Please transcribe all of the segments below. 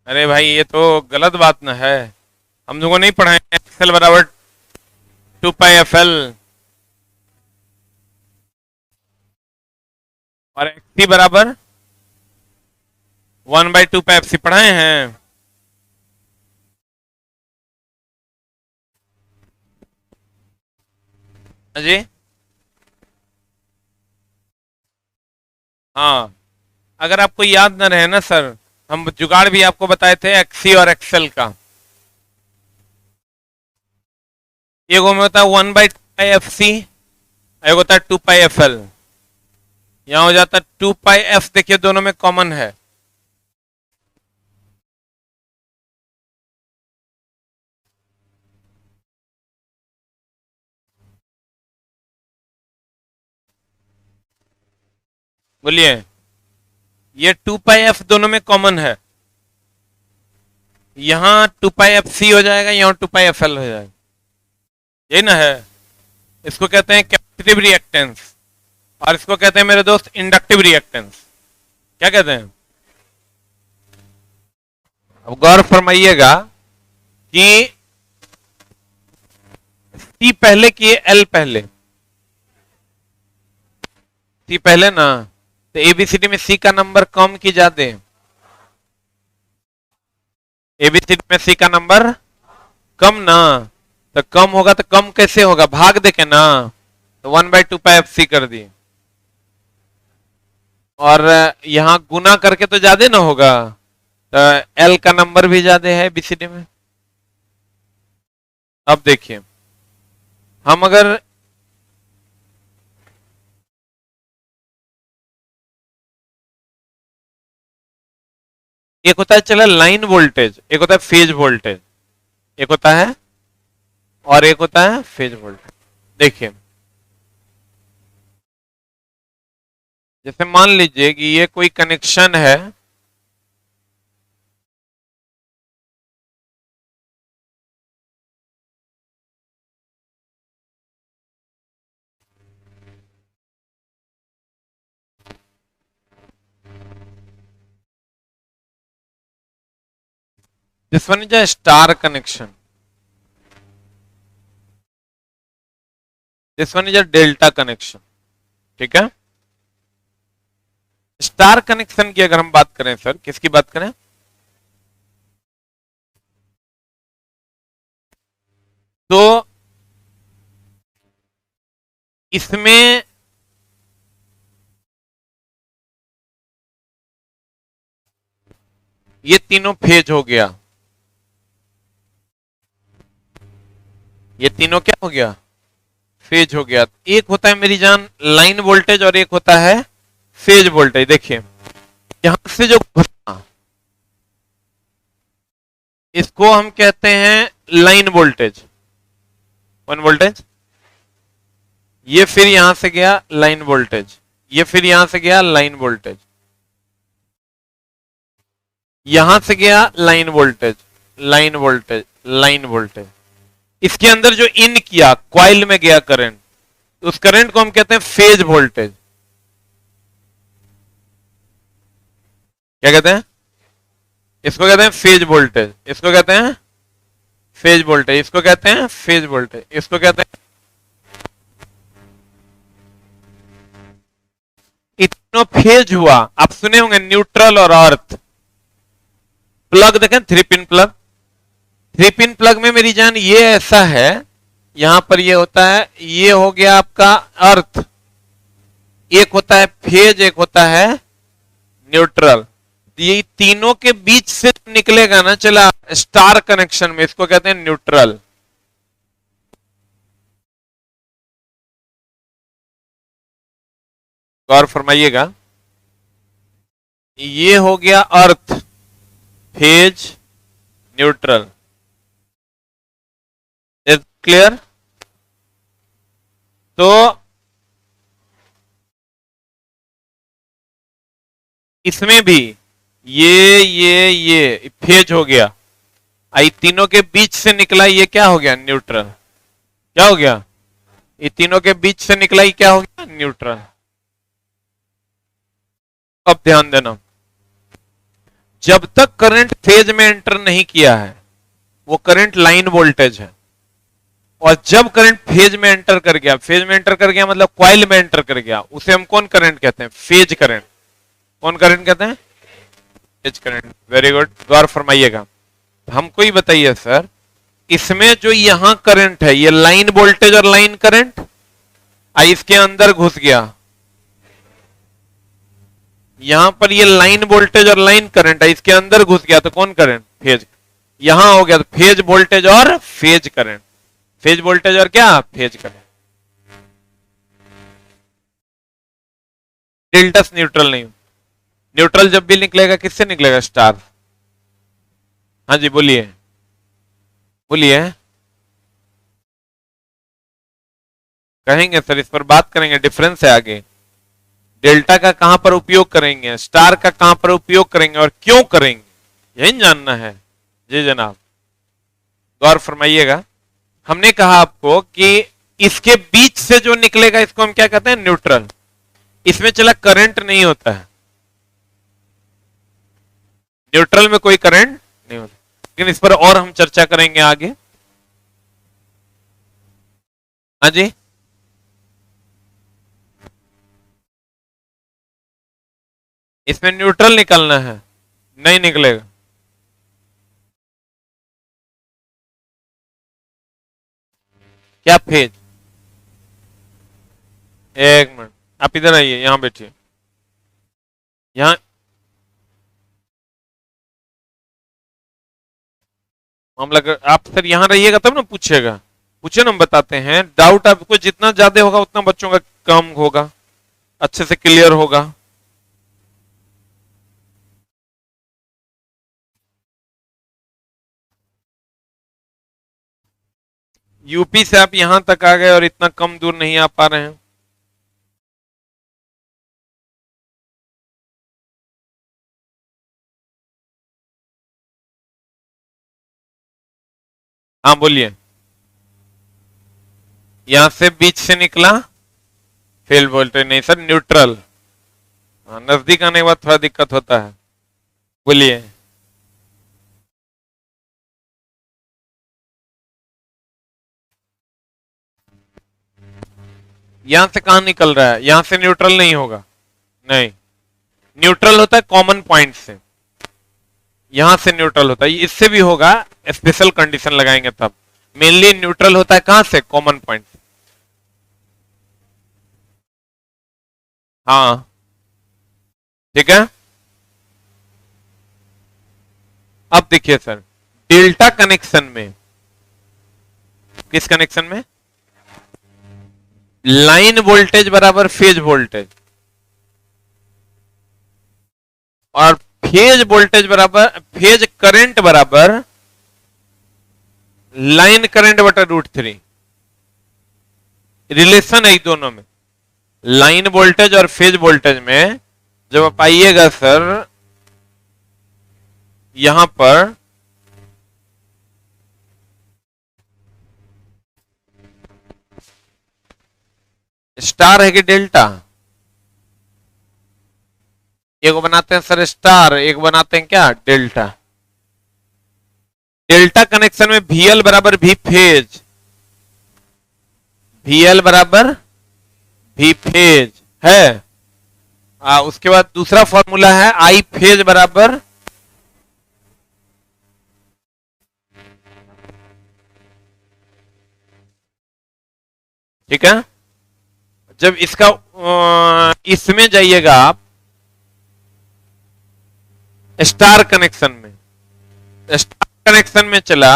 अरे भाई ये तो गलत बात ना है। हम लोगों ने नहीं पढ़ा है एक्सएल बराबर 2 पाई एफ एल और एक्सी बराबर 1/2 पाई एफ सी पढ़ाए हैं। हाँ जी। हाँ, अगर आपको याद न रहे ना सर, हम जुगाड़ भी आपको बताए थे एक्सी और एक्सेल का। एक में होता है 1/2 पाई एफ सी, एक होता है 2 पाई एफ एल। यहाँ हो जाता है 2 पाई एफ, देखिए दोनों में कॉमन है। बोलिए, ये 2 पाई एफ दोनों में कॉमन है। यहाँ 2 पाई एफ सी हो जाएगा, यहाँ 2 पाई एफ एल हो जाएगा। यही ना है। इसको कहते हैं कैपेसिटिव रिएक्टेंस और इसको कहते हैं मेरे दोस्त इंडक्टिव रिएक्टेंस। क्या कहते हैं? अब गौर फरमाइएगा कि सी पहले कि एल पहले। सी पहले ना, तो एबीसीडी में सी का नंबर कम की ज्यादा? एबीसीडी में सी का नंबर कम ना। तो कम होगा तो कम कैसे होगा? भाग देके ना, तो 1/2 पाई एफ सी कर दिए। और यहां गुना करके तो ज्यादा ना होगा, तो एल का नंबर भी ज्यादा है बीसीडी में। अब देखिए, हम अगर एक होता है चला लाइन वोल्टेज, एक होता है फेज वोल्टेज, एक होता है और एक होता है फेज वोल्टेज। देखिए, जैसे मान लीजिए कि ये कोई कनेक्शन है, this one is a star connection, this one is a delta connection. ठीक है। स्टार कनेक्शन की अगर हम बात करें सर, किसकी बात करें? तो इसमें ये तीनों फेज हो गया, ये तीनों क्या हो गया? फेज हो गया। एक होता है मेरी जान लाइन वोल्टेज और एक होता है फेज वोल्टेज। देखिए, यहां से जो इसको हम कहते हैं लाइन वोल्टेज, वन वोल्टेज। ये फिर यहां से गया लाइन वोल्टेज, ये फिर यहां से गया लाइन वोल्टेज, यहां से गया line voltage, line voltage, line voltage. इसके अंदर जो इन किया, क्वाइल में गया करंट, उस करंट को हम कहते हैं फेज वोल्टेज। क्या कहते हैं? इसको कहते हैं फेज वोल्टेज, इसको कहते हैं फेज वोल्टेज, इसको कहते हैं फेज वोल्टेज, इसको कहते हैं। इतना फेज हुआ, आप सुने होंगे न्यूट्रल और अर्थ। प्लग देखें, 3 पिन प्लग, 3 पिन प्लग में मेरी जान ये ऐसा है, यहां पर ये होता है, ये हो गया आपका अर्थ, एक होता है फेज, एक होता है न्यूट्रल। ये तीनों के बीच से निकलेगा ना चला स्टार कनेक्शन में, इसको कहते हैं न्यूट्रल। गौर फरमाइएगा, ये हो गया अर्थ, फेज, न्यूट्रल। क्लियर? तो इसमें भी ये फेज हो गया, आई तीनों के बीच से निकला, ये क्या हो गया? न्यूट्रल। क्या हो गया? ये तीनों के बीच से निकला, ये क्या हो गया? न्यूट्रल। अब ध्यान देना, जब तक करंट फेज में एंटर नहीं किया है वो करंट लाइन वोल्टेज है, और जब करंट फेज में एंटर कर गया, फेज में एंटर कर गया मतलब कॉइल में एंटर कर गया, उसे हम कौन करंट कहते हैं? Phase current. कौन करंट कहते हैं? Phase current. वेरी गुड, गौर फरमाइएगा। हमको ही बताइए सर, इसमें जो यहां करंट है ये लाइन वोल्टेज और लाइन करंट, इसके अंदर घुस गया, यहां पर ये लाइन वोल्टेज और लाइन करंट है, इसके अंदर घुस गया तो कौन करंट? फेज। यहां हो गया तो फेज वोल्टेज और फेज करंट। फेज वोल्टेज और क्या? Phase current. डेल्टा से न्यूट्रल नहीं। न्यूट्रल जब भी निकलेगा किससे निकलेगा? स्टार। हाँ जी बोलिए, बोलिए। कहेंगे सर, इस पर बात करेंगे, डिफरेंस है आगे। डेल्टा का कहां पर उपयोग करेंगे, स्टार का कहां पर उपयोग करेंगे और क्यों करेंगे, यही जानना है। जी जनाब, गौर फरमाइएगा। हमने कहा आपको कि इसके बीच से जो निकलेगा इसको हम क्या कहते हैं? न्यूट्रल। इसमें चला करंट नहीं होता है, न्यूट्रल में कोई करंट नहीं होता, लेकिन इस पर और हम चर्चा करेंगे आगे। हाँ जी, इसमें न्यूट्रल निकलना है, नहीं निकलेगा। क्या फेज? एक मिनट, आप इधर आइए, यहां बैठिए। यहां मामला आप सर यहां रहिएगा तब ना पूछिएगा। पूछे ना, हम बताते हैं। डाउट आपको जितना ज्यादा होगा उतना बच्चों का कम होगा, अच्छे से क्लियर होगा। यूपी से आप यहां तक आ गए और इतना कम दूर नहीं आ पा रहे हैं। हाँ बोलिए। यहां से बीच से निकला, फेल वोल्टेज नहीं सर, न्यूट्रल। हाँ, नजदीक आने के बाद थोड़ा दिक्कत होता है। बोलिए। यहां से कहां निकल रहा है? यहां से न्यूट्रल नहीं होगा, नहीं। न्यूट्रल होता है कॉमन पॉइंट से, यहां से न्यूट्रल होता है। इससे भी होगा, स्पेशल कंडीशन लगाएंगे तब। मेनली न्यूट्रल होता है कहां से? कॉमन पॉइंट से। हाँ ठीक है। अब देखिए सर, डेल्टा कनेक्शन में, किस कनेक्शन में? लाइन वोल्टेज बराबर फेज वोल्टेज, और फेज वोल्टेज बराबर फेज करंट बराबर लाइन करंट बटा √3। रिलेशन है दोनों में, लाइन वोल्टेज और फेज वोल्टेज में। जब आप आइएगा सर यहां पर, स्टार है कि डेल्टा? एक बनाते हैं सर स्टार, एक बनाते हैं क्या? डेल्टा। डेल्टा कनेक्शन में VL बराबर V फेज, VL बराबर V फेज है। उसके बाद दूसरा फॉर्मूला है I फेज बराबर, ठीक है। जब इसका इसमें जाइएगा आप स्टार कनेक्शन में, स्टार कनेक्शन में चला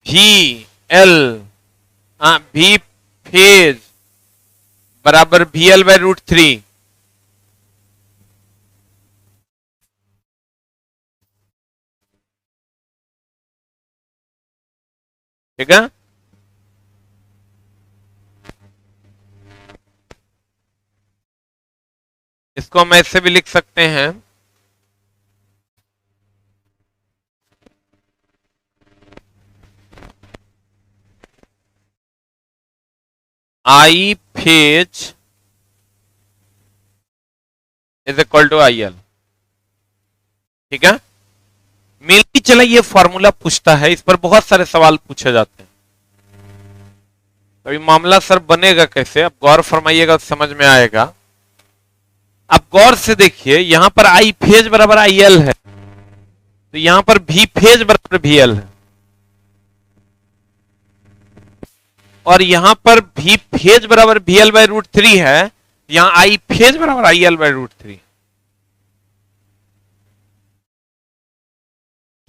VL, V फेज बराबर VL बाय √3। ठीक है। इसको हम ऐसे भी लिख सकते हैं, I phase is equal to I L. ठीक है, मिलती चला ये फॉर्मूला पूछता है, इस पर बहुत सारे सवाल पूछे जाते हैं। अभी मामला सर बनेगा कैसे, अब गौर फरमाइएगा तो समझ में आएगा। अब गौर से देखिए, यहां पर आई फेज बराबर आई एल है, तो यहां पर भी फेज बराबर भी एल है, और यहां पर भी फेज बराबर भी एल बाई रूट 3 है, यहां आई फेज बराबर आई एल बाई रूट 3।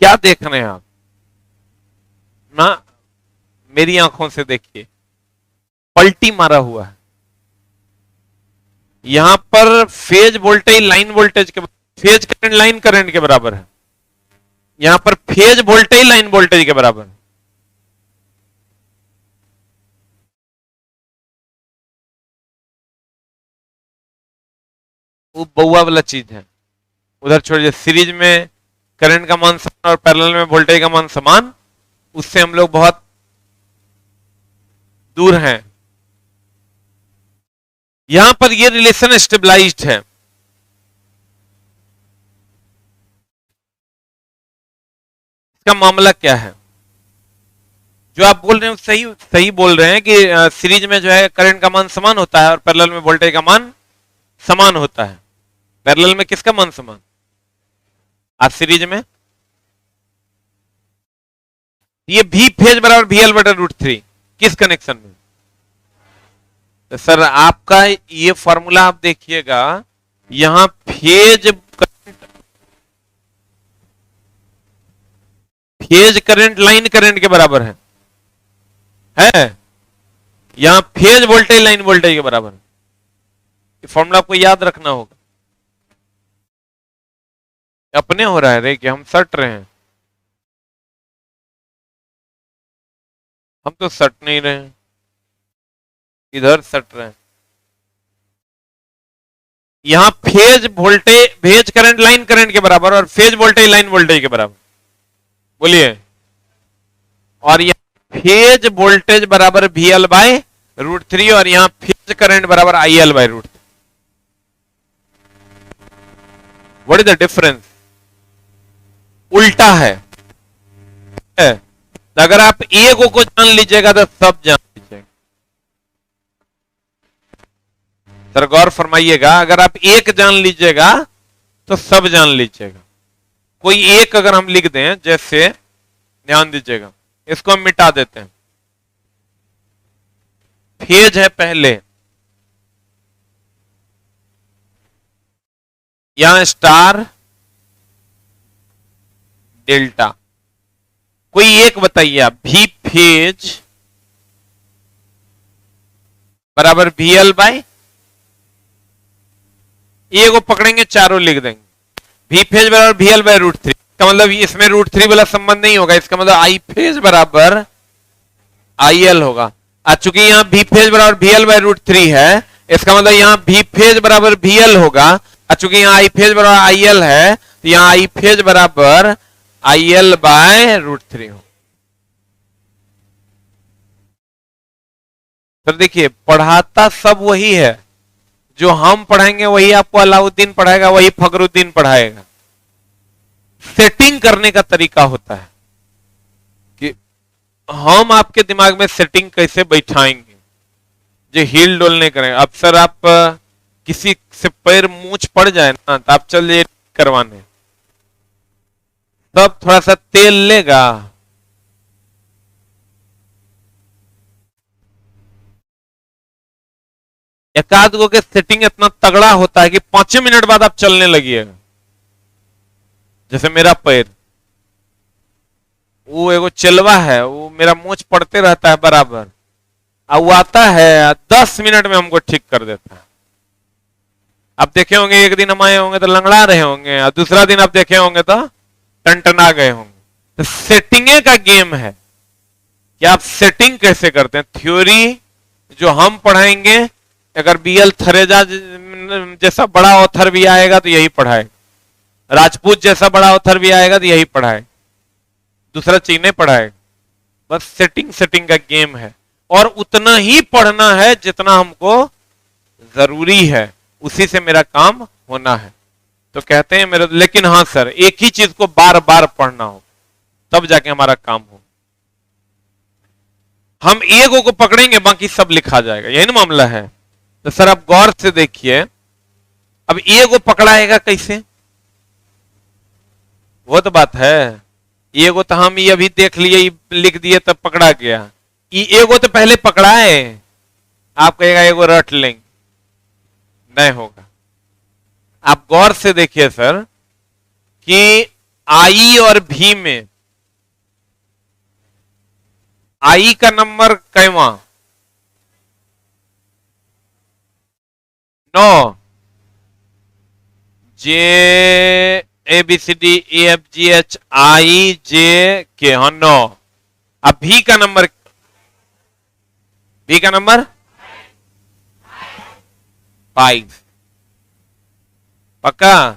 क्या देख रहे हैं आप ना, मेरी आंखों से देखिए, पलटी मारा हुआ है। यहां पर फेज वोल्टेज लाइन वोल्टेज के, फेज करंट लाइन करंट के बराबर है, यहां पर फेज वोल्टेज लाइन वोल्टेज के बराबर है। वो बउआ वाला चीज है, उधर छोड़िए। सीरीज में करंट का मान समान और पैरेलल में वोल्टेज का मान समान, उससे हम लोग बहुत दूर हैं। यहां पर ये रिलेशन स्टेबलाइज्ड है। इसका मामला क्या है, जो आप बोल रहे हैं सही सही बोल रहे हैं कि सीरीज में जो है करंट का मान समान होता है और पैरेलल में वोल्टेज का मान समान होता है। पैरेलल में किसका मान समान, आप सीरीज में ये भी फेज बराबर भी एल बटा रूट 3, किस कनेक्शन में। तो सर आपका ये फॉर्मूला आप देखिएगा, यहां फेज करंट लाइन करंट के बराबर है यहां फेज वोल्टेज लाइन वोल्टेज के बराबर है। ये फॉर्मूला आपको याद रखना होगा। अपने हो रहा है रे कि हम सट रहे हैं, हम तो सट नहीं रहे हैं, इधर सट रहे हैं। यहां phase voltage phase current line current के बराबर और फेज वोल्टेज लाइन वोल्टेज के बराबर, बोलिए। और यहां फेज वोल्टेज बराबर वी एल बाय रूट 3 और यहां फेज करंट बराबर I L by root 3। What is the difference, उल्टा है। अगर आप एक को जान लीजिएगा तो सब जान लीजिएगा। सर गौर फरमाइएगा, अगर आप एक जान लीजिएगा तो सब जान लीजिएगा। कोई एक अगर हम लिख दें, जैसे ध्यान दीजिएगा, इसको हम मिटा देते हैं। फेज है पहले, यहां स्टार डेल्टा, कोई एक बताइए आप, भी फेज बराबर वी एल बाय, ए को पकड़ेंगे चारों लिख देंगे, भी फेज बराबर वी एल बाय रूट 3। इसका मतलब इसमें रूट 3 वाला संबंध नहीं होगा, इसका मतलब आई फेज बराबर आई एल होगा। आज चूंकि यहां भी फेज बराबर वी एल बाय रूट 3 है, इसका मतलब यहां भी फेज बराबर वी एल होगा। आज चूंकि यहां आई फेज बराबर आई एल है, तो यहां आई फेज बराबर आई एल बाय रूट 3 हो। तो देखिए, पढ़ाता सब वही है, जो हम पढ़ाएंगे वही आपको अलाउद्दीन पढ़ाएगा, वही फखरुद्दीन पढ़ाएगा। सेटिंग करने का तरीका होता है कि हम आपके दिमाग में सेटिंग कैसे बैठाएंगे, जो हिल डोल नहीं करें। अब सर आप किसी से पैर मूंछ पड़ जाए ना, तो आप चल जाइए करवाने, तब थोड़ा सा तेल लेगा, एकाध गो के सेटिंग इतना तगड़ा होता है कि 5 मिनट बाद आप चलने लगिएगा। जैसे मेरा पैर, वो एगो चलवा है, वो मेरा मोच पड़ते रहता है बराबर, अब वो आता है 10 मिनट में हमको ठीक कर देता है। आप देखे होंगे एक दिन हम आए होंगे तो लंगड़ा रहे होंगे, और दूसरा दिन आप देखे होंगे तो टनटना गए होंगे। तो सेटिंगे का गेम है कि आप सेटिंग कैसे करते हैं। थ्योरी जो हम पढ़ाएंगे, अगर बीएल थरेजा जैसा बड़ा ऑथर भी आएगा तो यही पढ़ाएगा, राजपूत जैसा बड़ा ऑथर भी आएगा तो यही पढ़ाएगा, दूसरा चीज नहीं पढ़ाएगा। बस सेटिंग सेटिंग का गेम है, और उतना ही पढ़ना है जितना हमको जरूरी है, उसी से मेरा काम होना है। तो कहते हैं मेरे, लेकिन हाँ सर एक ही चीज को बार बार पढ़ना हो तब जाके हमारा काम हो। हम एगो को पकड़ेंगे बाकी सब लिखा जाएगा, यही ना मामला है। तो सर आप गौर से देखिए, अब एगो पकड़ाएगा कैसे, वो तो बात है। एगो तो हम ये अभी देख लिए, लिख दिए तब पकड़ा गया। एगो तो पहले पकड़ाए, आप कहेगा एगो रट लेंगे, नहीं होगा। आप गौर से देखिए सर कि आई और भी में आई का नंबर कैवा 9, J A B C D E F G H I J K, हाँ 9। अब भी का नंबर, भी का नंबर 5, पक्का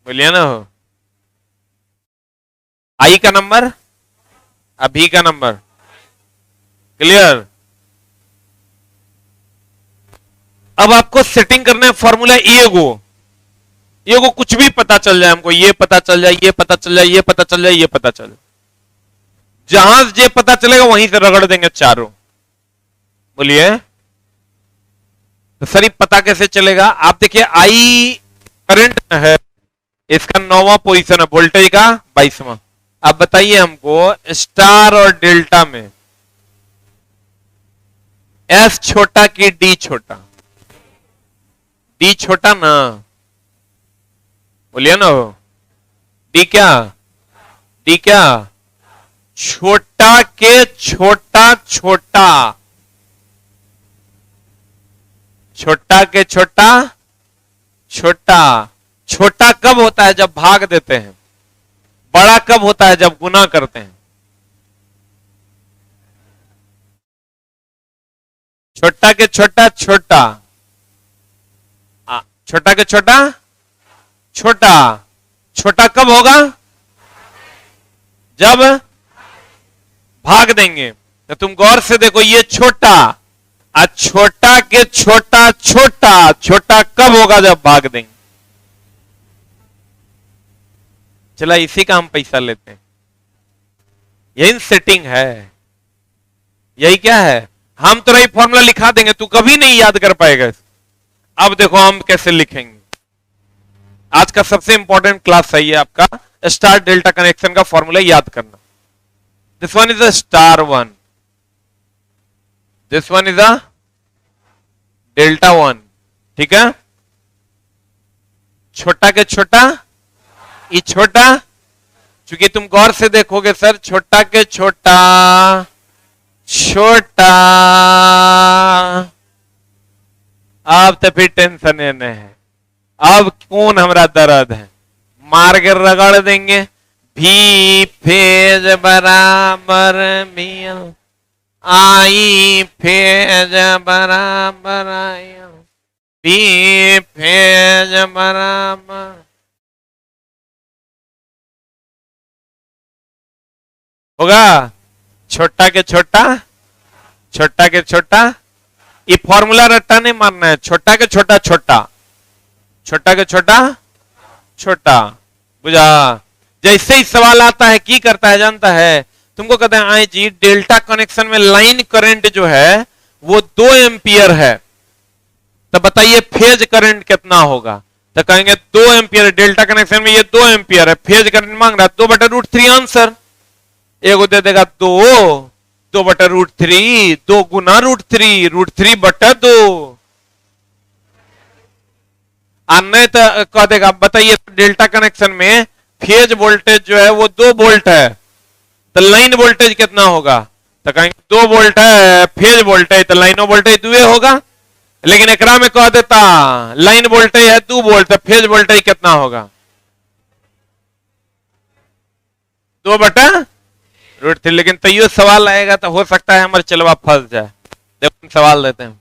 बोलिए ना हो। आई का नंबर, अभी का नंबर, क्लियर। अब आपको सेटिंग करना है फॉर्मूला एगो, एगो कुछ भी पता चल जाए हमको, ये पता चल जाए, ये पता चल जाए, ये पता चल जाए, ये पता चल जाए, जहां ये पता चलेगा वहीं से रगड़ देंगे चारों। बोलिए तो सर पता कैसे चलेगा। आप देखिए आई करंट है, इसका 9वां पोजीशन है, वोल्टेज का 22वां। अब बताइए हमको स्टार और डेल्टा में एस छोटा कि डी छोटा, डी छोटा ना, बोलिए ना, डी क्या, डी क्या, छोटा के छोटा छोटा, छोटा के छोटा छोटा। छोटा कब होता है, जब भाग देते हैं। बड़ा कब होता है, जब गुना करते हैं। छोटा के छोटा छोटा, छोटा के छोटा छोटा। छोटा कब होगा, जब भाग देंगे। तो तुम गौर से देखो, ये छोटा, छोटा के छोटा छोटा, छोटा कब होगा, जब भाग देंगे। चला इसी का हम पैसा लेते हैं, यही सेटिंग है, यही क्या है। हम तो यही फॉर्मूला लिखा देंगे, तू कभी नहीं याद कर पाएगा। अब देखो हम कैसे लिखेंगे। आज का सबसे इंपॉर्टेंट क्लास है ये आपका स्टार डेल्टा कनेक्शन का फॉर्मूला याद करना। This one is a star one, this one is a delta one, ठीक है। छोटा के छोटा, ये छोटा, क्योंकि तुम गौर से देखोगे सर, छोटा के छोटा छोटा। अब तो फिर टेंशन नहीं है, अब कौन हमारा दर्द है, मार के रगड़ देंगे। भी फेज बराबर मिल आई, फेज बराबर आयल, भी फेज बराबर। होगा छोटा के छोटा, छोटा के छोटा। ये फॉर्मूला रट्टा नहीं मारना है, छोटा के छोटा छोटा, छोटा के छोटा छोटा, बुझा। जैसे ही सवाल आता है की करता है जानता है, तुमको कहते हैं आई जी डेल्टा कनेक्शन में लाइन करंट जो है वो 2 एम्पियर है, तो बताइए फेज करंट कितना होगा। तो कहेंगे 2 एम्पियर, डेल्टा कनेक्शन में ये 2 एम्पियर है, फेज करंट मांग रहा है 2/√3 आंसर। एगो दे देगा 2/√3, 2 गुना √3, √3/2। नहीं तो कह देगा बताइए डेल्टा कनेक्शन में फेज वोल्टेज जो है वो 2 वोल्ट है, तो लाइन वोल्टेज कितना होगा। तो कहेंगे 2 वोल्ट है फेज वोल्टेज, तो लाइनो वोल्टेज 2 होगा। लेकिन एकरा में कह देता लाइन वोल्टेज है 2 वोल्ट, तो फेज वोल्टेज कितना होगा, 2/√3। लेकिन तैयो सवाल आएगा तो हो सकता है हमारे चलवा फंस जाए। देखो सवाल देते हैं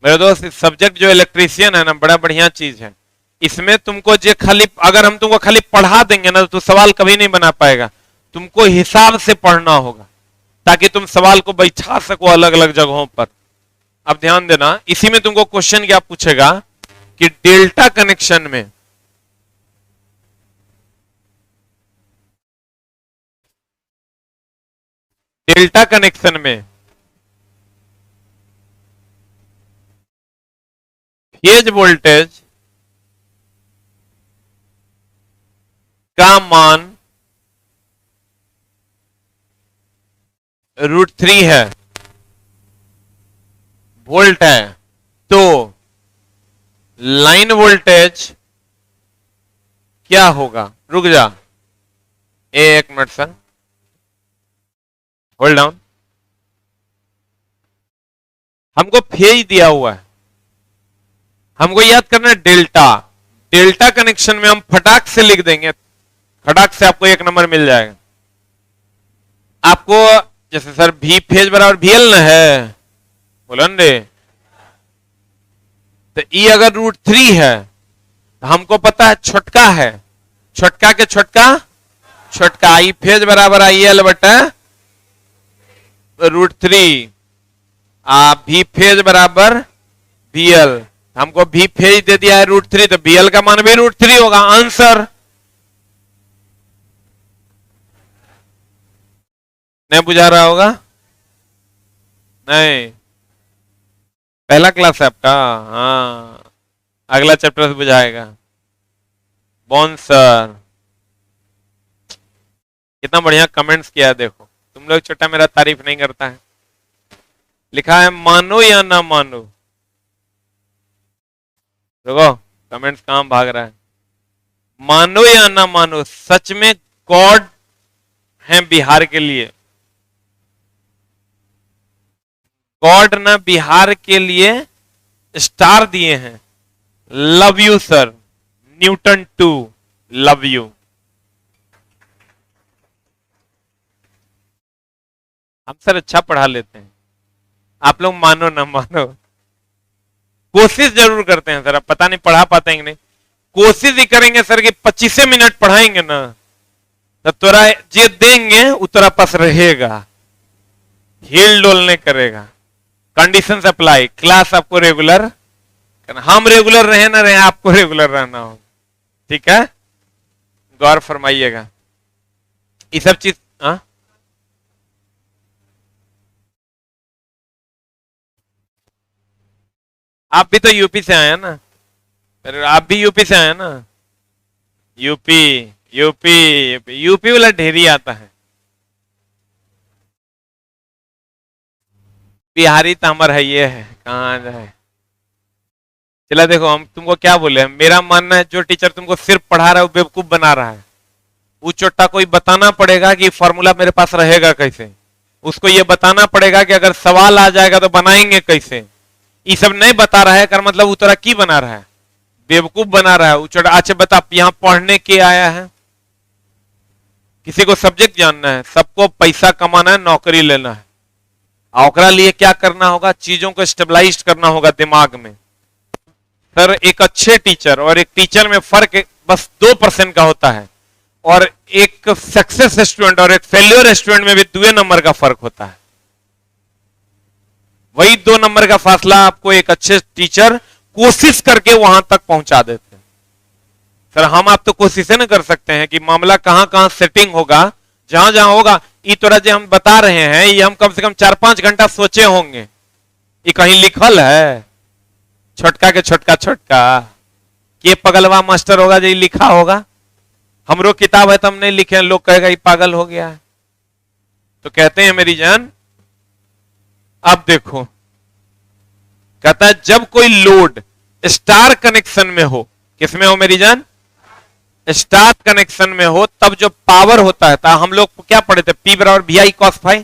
मेरे दोस्त, इस सब्जेक्ट जो इलेक्ट्रीशियन है ना, बड़ा बढ़िया चीज है। इसमें तुमको जो खाली, अगर हम तुमको खाली पढ़ा देंगे ना तो सवाल कभी नहीं बना पाएगा। तुमको हिसाब से पढ़ना होगा ताकि तुम सवाल को बैठा सको अलग अलग जगहों पर। अब ध्यान देना, इसी में तुमको क्वेश्चन क्या पूछेगा कि डेल्टा कनेक्शन में फेज वोल्टेज का मान √3 है, वोल्ट है, तो लाइन वोल्टेज क्या होगा? रुक जा, एक मिनट सर, होल्ड डाउन। हमको फेज दिया हुआ है, हमको याद करना है डेल्टा। डेल्टा कनेक्शन में हम फटाक से लिख देंगे, फटाक से आपको 1 नंबर मिल जाएगा। आपको जैसे सर V फेज बराबर VL न है, बोलो न रे, तो E अगर √3 है तो हमको पता है छोटका है, छोटका के छोटका छोटका, I फेज बराबर IL बटा √3, V फेज बराबर VL। हमको V फेज दे दिया है √3, तो VL का मान भी √3 होगा। आंसर नहीं बुझा रहा होगा? नहीं, पहला क्लास है आपका, हाँ, अगला चैप्टर से बुझाएगा। बॉन सर कितना बढ़िया कमेंट्स किया है, देखो तुम लोग छोटा मेरा तारीफ नहीं करता है। लिखा है मानो या ना मानो, देखो कमेंट्स कहां भाग रहा है। मानो या ना मानो, सच में गॉड है बिहार के लिए, गॉड ना बिहार के लिए स्टार दिए हैं। Love you sir, Newton 2, love you. हम सर अच्छा पढ़ा लेते हैं, आप लोग मानो ना मानो, कोशिश जरूर करते हैं सर। अब पता नहीं पढ़ा पाते हैं कि नहीं, कोशिश ही करेंगे सर कि 25 मिनट पढ़ाएंगे ना, तो तोरा जे देंगे वो तोरा पास रहेगा, हिल डोल नहीं करेगा। कंडीशन अप्लाई, क्लास आपको रेगुलर, हम रेगुलर रहे ना रहे, आपको रेगुलर रहना हो, ठीक है? गौर फरमाइएगा ये सब चीज। हाँ, आप भी तो यूपी से आए हैं ना, अरे आप भी यूपी से आए हैं ना, यूपी यूपी यूपी यूपी वाला ढेरी आता है, बिहारी तामर है, ये है कहाँ जाए। चला देखो, हम तुमको क्या बोले, मेरा मानना है जो टीचर तुमको सिर्फ पढ़ा रहा है वो बेवकूफ बना रहा है। वो चोट्टा कोई बताना पड़ेगा कि फॉर्मूला मेरे पास रहेगा कैसे, उसको ये बताना पड़ेगा कि अगर सवाल आ जाएगा तो बनाएंगे कैसे। ये सब नहीं बता रहा है कर मतलब उतरा की बना रहा है, बेवकूफ बना रहा है। वो चोट्टा अच्छा बता, यहाँ पढ़ने के आया है, किसी को सब्जेक्ट जानना है, सबको पैसा कमाना है, नौकरी लेना है, ओकरा लिए क्या करना होगा, चीजों को स्टेबलाइज करना होगा दिमाग में। सर एक अच्छे टीचर और एक टीचर में फर्क बस 2% का होता है, और एक सक्सेस स्टूडेंट और एक फेल्योर स्टूडेंट में भी 2 नंबर का फर्क होता है। वही 2 नंबर का फासला आपको एक अच्छे टीचर कोशिश करके वहां तक पहुंचा देते हैं। सर हम आप तो कोशिश न कर सकते हैं कि मामला कहां कहां सेटिंग होगा, जहां जहां होगा। ये तो जो हम बता रहे हैं ये हम कम से कम 4-5 घंटा सोचे होंगे, ये कहीं लिखल है? छोटका के छोटका छोटका के पगलवा मास्टर होगा जो लिखा होगा। हमरो किताब है तो हम नहीं लिखे, लोग कहेगा ये पागल हो गया है। तो कहते हैं मेरी जान, अब देखो कहता है जब कोई लोड स्टार कनेक्शन में हो, किसमें हो मेरी जान? स्टार कनेक्शन में हो, तब जो पावर होता है, हम लोग क्या पढ़े थे, P बराबर VI cos फाई।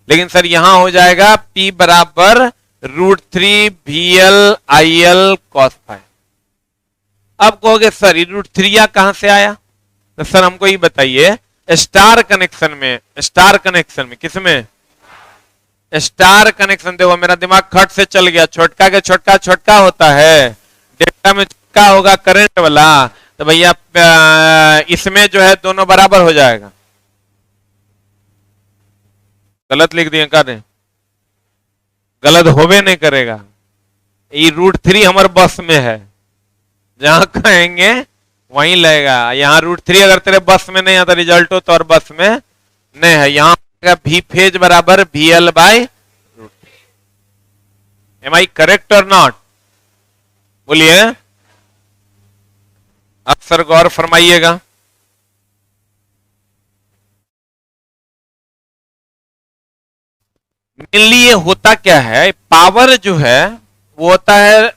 लेकिन सर यहां हो जाएगा P बराबर √3 VL IL cos फाई। अब कहोगे सर ये √3 कहां से आया? तो सर हमको ये बताइए, स्टार कनेक्शन में किसमें? Star connection. देखो मेरा दिमाग खट से चल गया, छोटका के छोटका छोटका होता है, डेल्टा में छोटका होगा करंट वाला, तो भैया इसमें जो है दोनों बराबर हो जाएगा। गलत लिख दिए, कर गलत होवे नहीं करेगा, ये रूट 3 हमारे बस में है, जहां कहेंगे वहीं लगेगा। यहाँ रूट 3 अगर तेरे बस में नहीं आता रिजल्ट हो तो और बस में नहीं है। यहाँ भी फेज बराबर VL by root. Am I correct और नॉट? बोलिए, अक्सर गौर फरमाइएगा। मेनली ये होता क्या है, पावर जो है वो होता है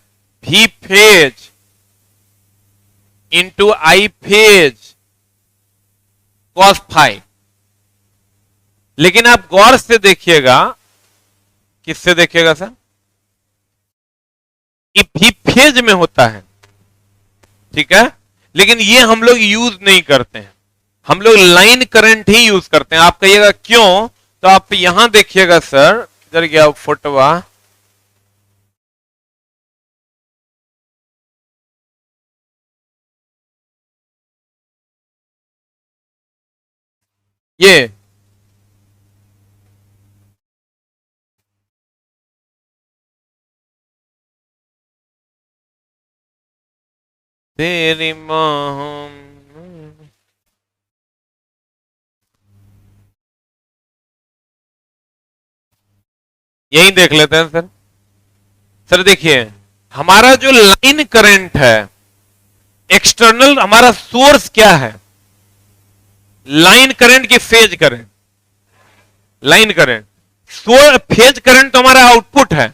V phase into I phase cos⁵। लेकिन आप गौर से देखिएगा, किससे देखिएगा सर, ये V फेज में होता है, ठीक है, लेकिन ये हम लोग यूज नहीं करते हैं, हम लोग लाइन करंट ही यूज करते हैं। आप कहिएगा क्यों, तो आप यहां देखिएगा सर, इधर गया फोटोवा, ये तेरी मोहब्बत, यही देख लेते हैं सर। सर देखिए, हमारा जो लाइन करंट है, एक्सटर्नल हमारा सोर्स क्या है, लाइन करंट की phase current, line current, phase current तो हमारा आउटपुट है,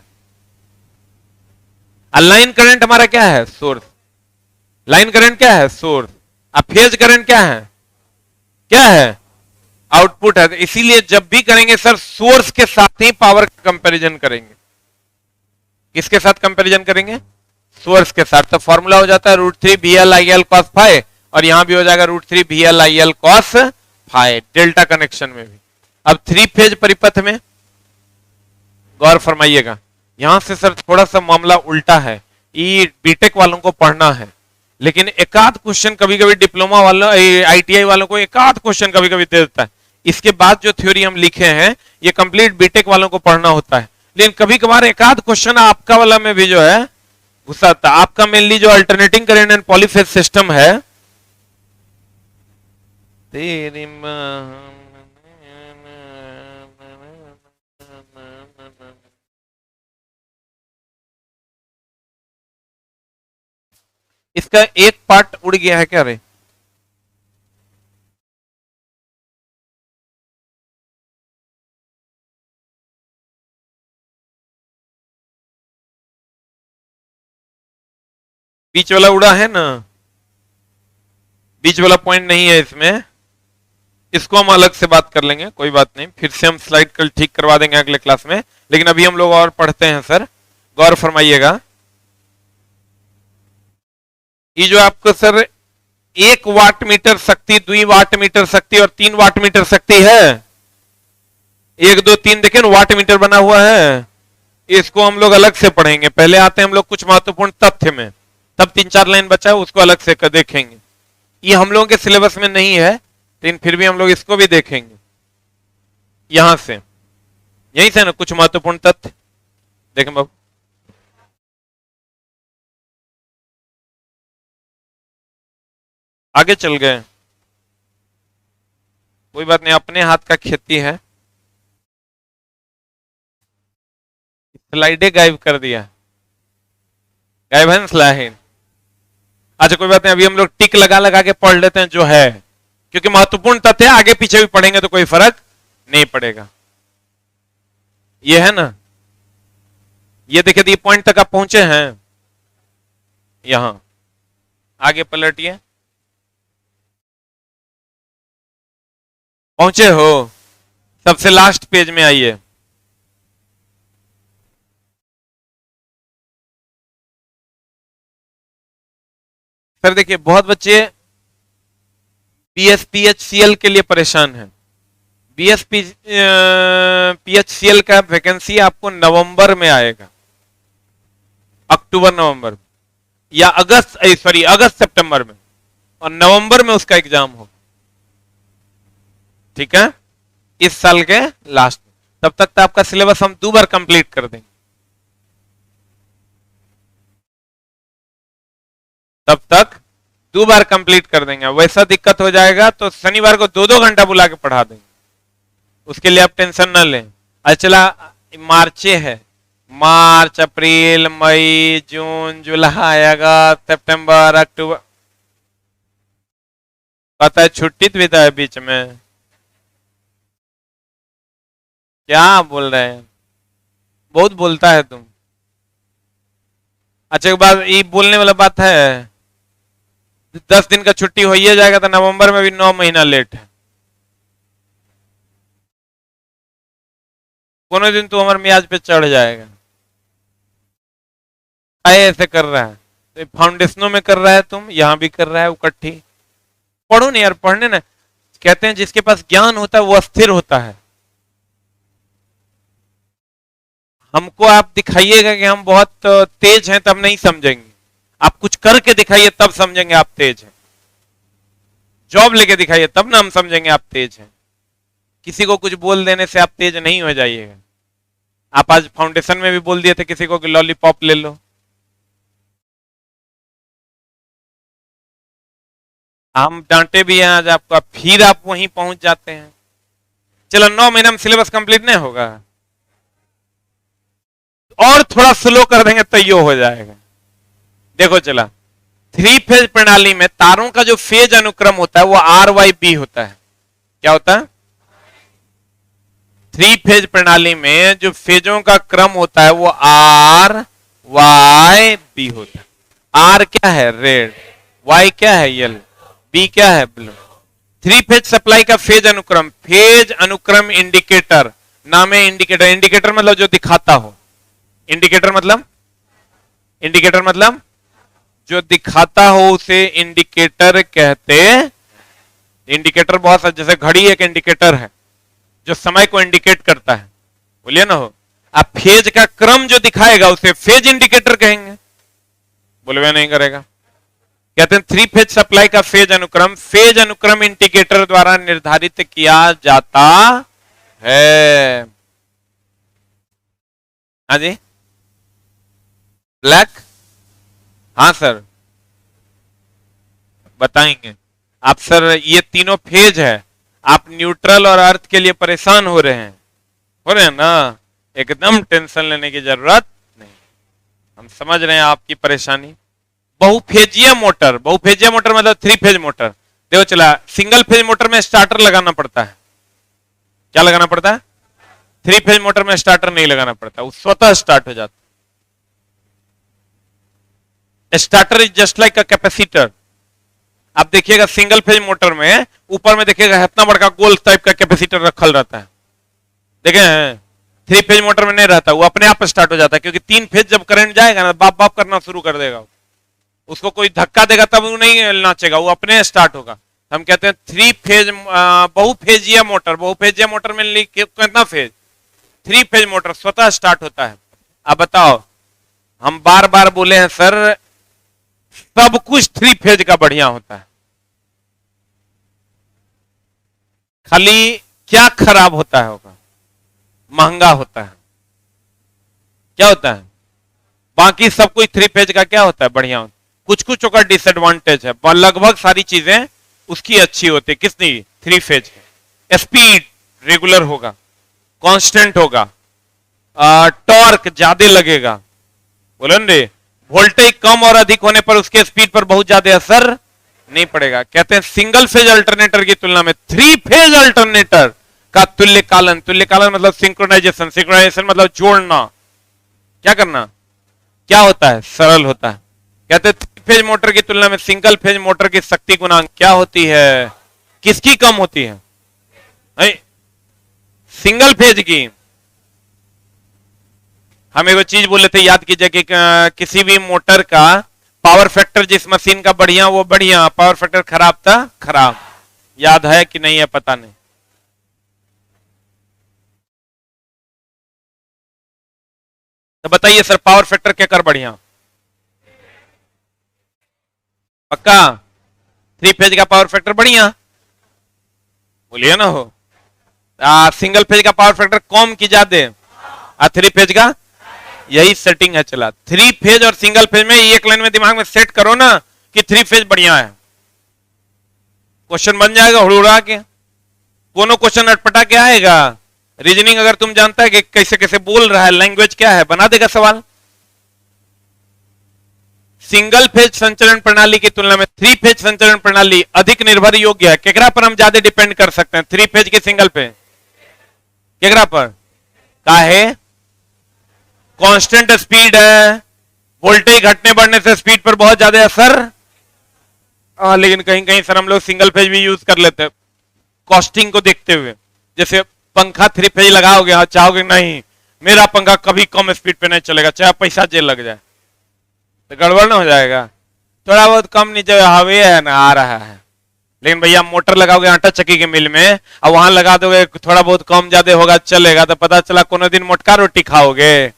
और लाइन करंट हमारा क्या है, सोर्स। लाइन करंट क्या है, सोर्स, अब फेज करंट क्या है, क्या है, आउटपुट है। तो इसीलिए जब भी करेंगे सर, सोर्स के साथ ही पावर का कंपैरिजन करेंगे। किसके साथ कंपैरिजन करेंगे, सोर्स के साथ। तो फॉर्मूला हो जाता है √3 VL/IL cos⁵, और यहां भी हो जाएगा √3 VL/IL cos⁵, डेल्टा कनेक्शन में भी। अब 3 फेज परिपथ में गौर फरमाइएगा, यहां से सर थोड़ा सा मामला उल्टा है, ये बीटेक वालों को पढ़ना है, लेकिन एकाध क्वेश्चन कभी कभी डिप्लोमा वालों, ITI वालों को एकाध क्वेश्चन कभी कभी दे देता है। इसके बाद जो थ्योरी हम लिखे हैं ये कंप्लीट बीटेक वालों को पढ़ना होता है, लेकिन कभी कभार एकाध क्वेश्चन आपका वाला में भी जो है घुसा था। आपका मेनली जो alternating current and polyphase system है, तेरी इसका एक पार्ट उड़ गया है क्या रे, बीच वाला उड़ा है ना, बीच वाला पॉइंट नहीं है इसमें, इसको हम अलग से बात कर लेंगे, कोई बात नहीं, फिर से हम स्लाइड कल ठीक करवा देंगे अगले क्लास में। लेकिन अभी हम लोग और पढ़ते हैं सर, गौर फरमाइएगा। ये जो आपको सर 1 वाट मीटर शक्ति, 2 वाट मीटर शक्ति और 3 वाट मीटर शक्ति है, 1 2 3 देखें वाट मीटर बना हुआ है, इसको हम लोग अलग से पढ़ेंगे। पहले आते हैं हम लोग कुछ महत्वपूर्ण तथ्य में, तब 3 4 लाइन बचा है उसको अलग से देखेंगे। ये हम लोगों के सिलेबस में नहीं है, लेकिन फिर भी हम लोग इसको भी देखेंगे। यहां से, यहीं से ना कुछ महत्वपूर्ण तथ्य देखें बाबू, आगे चल गए, कोई बात नहीं, अपने हाथ का खेती है। स्लाइडे गायब कर दिया, गायब है स्लाइड। अच्छा कोई बात नहीं, अभी हम लोग टिक लगा लगा के पढ़ लेते हैं जो है, क्योंकि महत्वपूर्ण तथ्य आगे पीछे भी पढ़ेंगे तो कोई फर्क नहीं पड़ेगा। ये है ना, ये देखिए, ये पॉइंट तक आप पहुंचे हैं, यहां आगे पलटिए, पहुंचे हो, सबसे लास्ट पेज में आइए। सर देखिए, बहुत बच्चे BSPHCL के लिए परेशान हैं। BSPHCL का वैकेंसी आपको नवंबर में आएगा, अक्टूबर नवंबर या अगस्त, सॉरी अगस्त सितंबर में, और नवंबर में उसका एग्जाम होगा, ठीक है, इस साल के लास्ट में। तब तक तो आपका सिलेबस हम 2 बार कंप्लीट कर देंगे। तब तक 2 बार कंप्लीट कर देंगे। वैसा दिक्कत हो जाएगा तो शनिवार को 2-2 घंटा बुला के पढ़ा देंगे, उसके लिए आप टेंशन ना लें। अच्छा, मार्चे है, मार्च, अप्रैल, मई, जून, जुलाई, अगस्त, सितंबर, अक्टूबर, पता है छुट्टी भी तो है बीच में। क्या बोल रहे हैं, बहुत बोलता है तुम। अच्छा, एक बात ये बोलने वाला बात है, 10 दिन का छुट्टी हो ही जाएगा तो नवंबर में भी 9 महीना लेट है। कोनो दिन तो हमारे मियाज पे चढ़ जाएगा, ऐसे कर रहा है। तो फाउंडेशनों में कर रहा है, तुम यहां भी कर रहा है, इकट्ठी पढ़ो नहीं यार, पढ़ने ना। कहते हैं जिसके पास ज्ञान होता है वो अस्थिर होता है। हमको आप दिखाइएगा कि हम बहुत तेज हैं तब नहीं समझेंगे, आप कुछ करके दिखाइए तब समझेंगे आप तेज हैं। जॉब लेके दिखाइए तब ना हम समझेंगे आप तेज हैं। किसी को कुछ बोल देने से आप तेज नहीं हो जाइएगा। आप आज फाउंडेशन में भी बोल दिए थे किसी को कि लॉलीपॉप ले लो, हम डांटे भी हैं आज आपको, फिर आप वहीं पहुंच जाते हैं। चलो 9 महीना में सिलेबस कंप्लीट नहीं होगा, और थोड़ा स्लो कर देंगे तो यो हो जाएगा। देखो चला, 3 फेज प्रणाली में तारों का जो फेज अनुक्रम होता है वो RYB होता है। क्या होता है? 3 फेज प्रणाली में जो फेजों का क्रम होता है वो RYB होता है। R क्या है? रेड। Y क्या है? येलो। B क्या है? ब्लू। 3 फेज सप्लाई का फेज अनुक्रम इंडिकेटर नाम है। इंडिकेटर, इंडिकेटर मतलब जो दिखाता हो। इंडिकेटर मतलब जो दिखाता हो उसे इंडिकेटर कहते। इंडिकेटर बहुत सा, जैसे घड़ी एक इंडिकेटर है जो समय को इंडिकेट करता है, बोलिए ना हो। अब फेज का क्रम जो दिखाएगा उसे फेज इंडिकेटर कहेंगे, बोलवे नहीं करेगा। कहते हैं 3 फेज सप्लाई का फेज अनुक्रम इंडिकेटर द्वारा निर्धारित किया जाता है। हाँ जी, ब्लैक, हाँ सर बताएंगे आप। सर ये तीनों फेज है, आप न्यूट्रल और अर्थ के लिए परेशान हो रहे हैं ना, एकदम टेंशन लेने की जरूरत नहीं, हम समझ रहे हैं आपकी परेशानी। बहुफेजीय मोटर मतलब 3 फेज मोटर। देखो चला, सिंगल फेज मोटर में स्टार्टर लगाना पड़ता है। क्या लगाना पड़ता है? 3 फेज मोटर में स्टार्टर नहीं लगाना पड़ता, वो स्वतः स्टार्ट हो जाता। Starter is just like a capacitor. आप देखिएगा सिंगल फेज मोटर में ऊपर में देखिएगा इतना बड़ा गोल टाइप का कैपेसिटर रखल रहता है, देखे? 3 फेज मोटर में नहीं रहता, वो अपने आप स्टार्ट हो जाता है, क्योंकि 3 फेज जब करंट जाएगा ना, बाप बाप करना शुरू कर देगा। उसको कोई धक्का देगा तब वो नहीं नाचेगा, वो अपने स्टार्ट होगा। हम कहते हैं 3 फेज बहुफेजीय मोटर में कितना फेज? 3 फेज मोटर स्वतः स्टार्ट होता है। अब बताओ, हम बार बार बोले हैं सर सब कुछ 3 फेज का बढ़िया होता है, खाली क्या खराब होता है? होगा महंगा होता है। क्या होता है? बाकी सब कुछ 3 फेज का क्या होता है? बढ़िया होता है। कुछ कुछ का डिसएडवांटेज है, पर लगभग सारी चीजें उसकी अच्छी होती है। किसनी? 3 फेज। स्पीड रेगुलर होगा, कांस्टेंट होगा, टॉर्क ज्यादा लगेगा, बोलो रे। वोल्टेज कम और अधिक होने पर उसके स्पीड पर बहुत ज्यादा असर नहीं पड़ेगा। कहते हैं सिंगल फेज अल्टरनेटर की तुलना में 3 फेज अल्टरनेटर का तुल्यकालन मतलब सिंक्रोनाइजेशन मतलब जोड़ना, क्या करना, क्या होता है? सरल होता है। कहते हैं 3 फेज मोटर की तुलना में सिंगल फेज मोटर की शक्ति गुणांक क्या होती है? किसकी कम होती है? सिंगल फेज की। हम एक चीज बोले थे, याद कीजिए कि किसी भी मोटर का पावर फैक्टर जिस मशीन का बढ़िया वो बढ़िया, पावर फैक्टर खराब था खराब। याद है कि नहीं है पता नहीं। तो बताइए सर, पावर फैक्टर क्या कर बढ़िया? पक्का 3 फेज का पावर फैक्टर बढ़िया, बोलिए ना हो। सिंगल फेज का पावर फैक्टर कम की ज्यादा, 3 फेज का यही सेटिंग है। चला 3 फेज और सिंगल फेज में एक लाइन में दिमाग में सेट करो ना, कि 3 फेज बढ़िया है? क्वेश्चन बन जाएगा हुड़ुड़ा के, कोनो क्वेश्चन अटपटा के आएगा। रीजनिंग अगर तुम जानता है कि कैसे कैसे बोल रहा है, लैंग्वेज क्या है, बना देगा सवाल। सिंगल फेज संचरण प्रणाली की तुलना में 3 फेज संचरण प्रणाली अधिक निर्भर योग्य है। केकरा पर हम ज्यादा डिपेंड कर सकते हैं, 3 फेज के सिंगल पे? केकरा पर? काहे? कांस्टेंट स्पीड है, वोल्टेज घटने बढ़ने से स्पीड पर बहुत ज्यादा असर। लेकिन कहीं कहीं सर हम लोग सिंगल फेज भी यूज कर लेते हैं कॉस्टिंग को देखते हुए। जैसे पंखा 3 फेज लगाओगे, हाँ चाहोगे नहीं मेरा पंखा कभी कम स्पीड पे नहीं चलेगा, चाहे पैसा जेल लग जाए, तो गड़बड़ ना हो जाएगा? थोड़ा बहुत कम नीचे हवा है ना आ रहा है, लेकिन भैया मोटर लगाओगे आटा चक्की के मिल में और वहां लगा दोगे थोड़ा बहुत कम ज्यादा होगा चलेगा, तो पता चला कोनो दिन मोटका रोटी खाओगे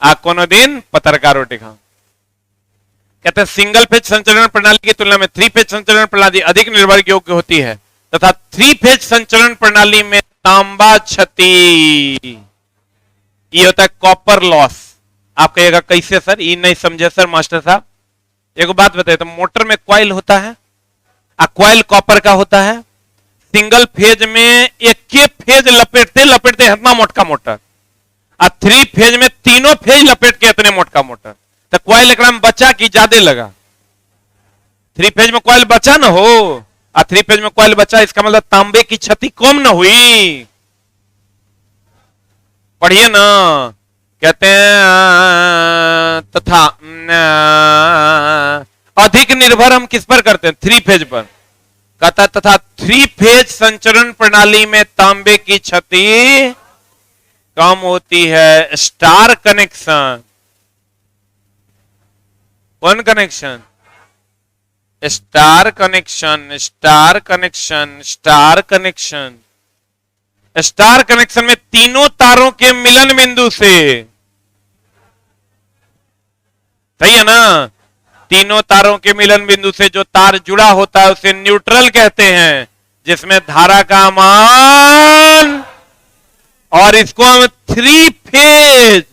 आ कोनो दिन पतरका रोटी खाओ। कहते हैं सिंगल फेज संचरण प्रणाली की तुलना में 3 फेज संचरण प्रणाली अधिक निर्भर योग्य होती है तथा 3 फेज संचरण प्रणाली में तांबा क्षति, ये होता है कॉपर लॉस। आप कहिएगा कैसे सर, ये नहीं समझे सर मास्टर साहब। एक बात बताइए, तो मोटर में कॉइल होता है, कॉइल कॉपर का होता है। सिंगल फेज में एक के फेज लपेटते लपेटते इतना मोटका मोटर, और 3 फेज में तीनों फेज लपेट के इतने मोटका मोटर, तो कॉइल एक बचा कि ज्यादा लगा? 3 फेज में कॉइल बचा ना हो, और 3 फेज में कॉइल बचा, इसका मतलब तांबे की क्षति कम ना हुई। पढ़िए ना, कहते हैं तथा अधिक निर्भर हम किस पर करते हैं? 3 फेज पर। कहता तथा 3 फेज संचरण प्रणाली में तांबे की क्षति कम होती है। स्टार कनेक्शन, कौन connection? Star connection, star connection, star connection. Star connection में तीनों तारों के मिलन बिंदु से, सही है ना, तीनों तारों के मिलन बिंदु से जो तार जुड़ा होता है उसे न्यूट्रल कहते हैं, जिसमें धारा का मान, और इसको हम 3 फेज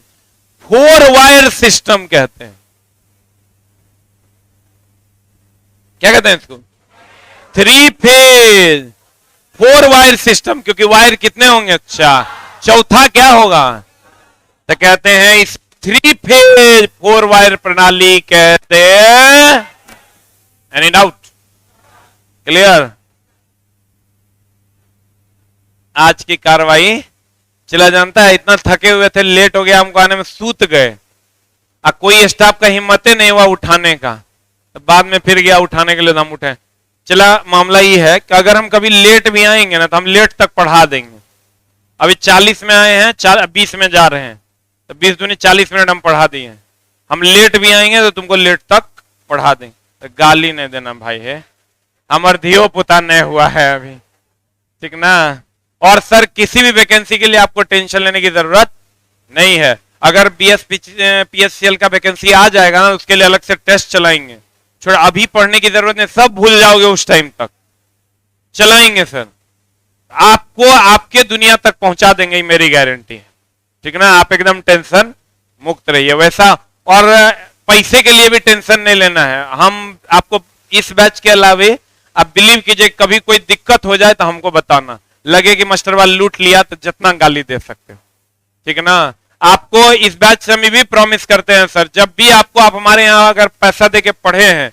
4 वायर सिस्टम कहते हैं। क्या कहते हैं इसको? 3 फेज 4 वायर सिस्टम, क्योंकि वायर कितने होंगे? अच्छा, चौथा क्या होगा? तो कहते हैं इस 3 फेज 4 वायर प्रणाली कहते हैं। Any doubt? क्लियर? आज की कार्रवाई चला जानता है, इतना थके हुए थे, लेट हो गया हमको आने में, सूत गए, कोई स्टाफ का हिम्मत नहीं हुआ उठाने का, तो बाद में फिर गया उठाने के लिए, हम उठे। चला मामला ये है कि अगर हम कभी लेट भी आएंगे ना तो हम लेट तक पढ़ा देंगे। अभी 40 में आए हैं, 20 में जा रहे हैं, तो 20 दूनी 40 मिनट हम पढ़ा दिए। हम लेट भी आएंगे तो तुमको लेट तक पढ़ा देंगे, तो गाली नहीं देना भाई है, हमार धियो पुता नहीं हुआ है अभी, ठीक ना। और सर किसी भी वैकेंसी के लिए आपको टेंशन लेने की जरूरत नहीं है। अगर पीएससीएल का वैकेंसी आ जाएगा ना, उसके लिए अलग से टेस्ट चलाएंगे, छोड़ अभी पढ़ने की जरूरत नहीं, सब भूल जाओगे उस टाइम तक, चलाएंगे सर, आपको आपके दुनिया तक पहुंचा देंगे, मेरी गारंटी है, ठीक ना। आप एकदम टेंशन मुक्त रहिए वैसा, और पैसे के लिए भी टेंशन नहीं लेना है। हम आपको इस बैच के अलावे आप बिलीव कीजिए, कभी कोई दिक्कत हो जाए तो हमको बताना, लगे कि मास्टरवा लूट लिया तो जितना गाली दे सकते हो, ठीक है ना। आपको इस बैच से हम भी प्रॉमिस करते हैं सर, जब भी आपको, आप हमारे यहाँ अगर पैसा दे के पढ़े हैं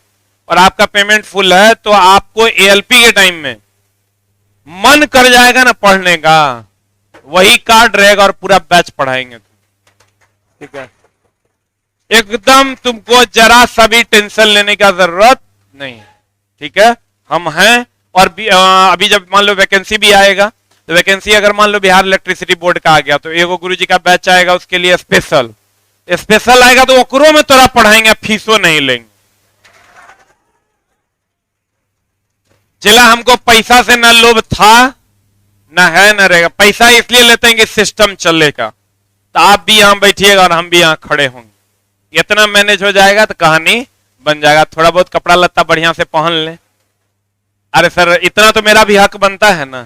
और आपका पेमेंट फुल है, तो आपको एएलपी के टाइम में मन कर जाएगा ना पढ़ने का, वही कार्ड रहेगा और पूरा बैच पढ़ाएंगे, ठीक है। एकदम तुमको जरा सा भी टेंशन लेने का जरूरत नहीं है, ठीक है। हम हैं, और अभी जब मान लो वैकेंसी भी आएगा, तो वैकेंसी अगर मान लो बिहार इलेक्ट्रिसिटी बोर्ड का आ गया, तो एगो गुरुजी का बैच आएगा, उसके लिए स्पेशल आएगा, तो ओकरो में तोरा पढ़ाएंगे, फीसो नहीं लेंगे। चला, हमको पैसा से न लोभ था, न है न रहेगा। पैसा इसलिए लेते हैं कि सिस्टम चलेगा, तो आप भी यहां बैठिएगा और हम भी यहां खड़े होंगे, इतना मैनेज हो जाएगा तो कहानी बन जाएगा। थोड़ा बहुत कपड़ा लत्ता बढ़िया से पहन ले। अरे सर, इतना तो मेरा भी हक बनता है ना,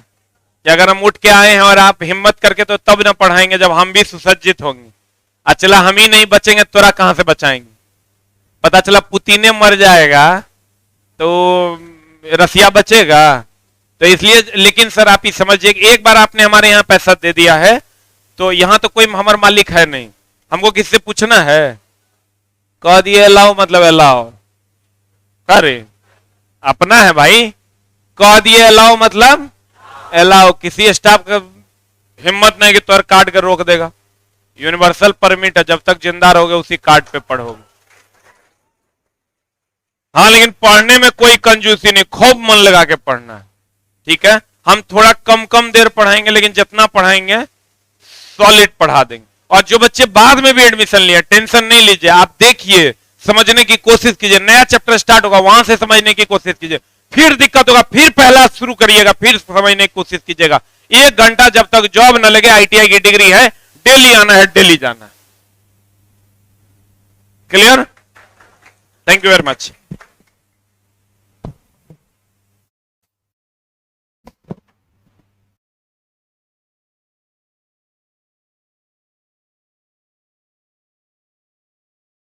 कि अगर हम उठ के आए हैं और आप हिम्मत करके, तो तब ना पढ़ाएंगे जब हम भी सुसज्जित होंगे। चला हम ही नहीं बचेंगे, तोरा कहां से बचाएंगे? पता चला पुतीने मर जाएगा तो रसिया बचेगा। तो इसलिए, लेकिन सर आप ही समझिए, एक बार आपने हमारे यहाँ पैसा दे दिया है तो यहाँ तो कोई हमारा मालिक है नहीं, हमको किससे पूछना है। कह दिए अलाओ मतलब अलाओ, अरे अपना है भाई। कह दिए अलाओ मतलब अलाओ, किसी स्टाफ का हिम्मत नहीं कि तुर काट कर रोक देगा। यूनिवर्सल परमिट है, जब तक जिंदा रहोगे उसी कार्ड पे पढ़ोगे। हाँ लेकिन पढ़ने में कोई कंजूसी नहीं, खूब मन लगा के पढ़ना है, ठीक है। हम थोड़ा कम कम देर पढ़ाएंगे लेकिन जितना पढ़ाएंगे सॉलिड पढ़ा देंगे। और जो बच्चे बाद में भी एडमिशन लिए, टेंशन नहीं लीजिए, आप देखिए, समझने की कोशिश कीजिए, नया चैप्टर स्टार्ट होगा वहां से समझने की कोशिश कीजिए, फिर दिक्कत होगा फिर पहला शुरू करिएगा, फिर समझने की कोशिश कीजिएगा। 1 घंटा जब तक जॉब न लगे, ITI की डिग्री है, डेली आना है, डेली जाना है। Clear? Thank you very much.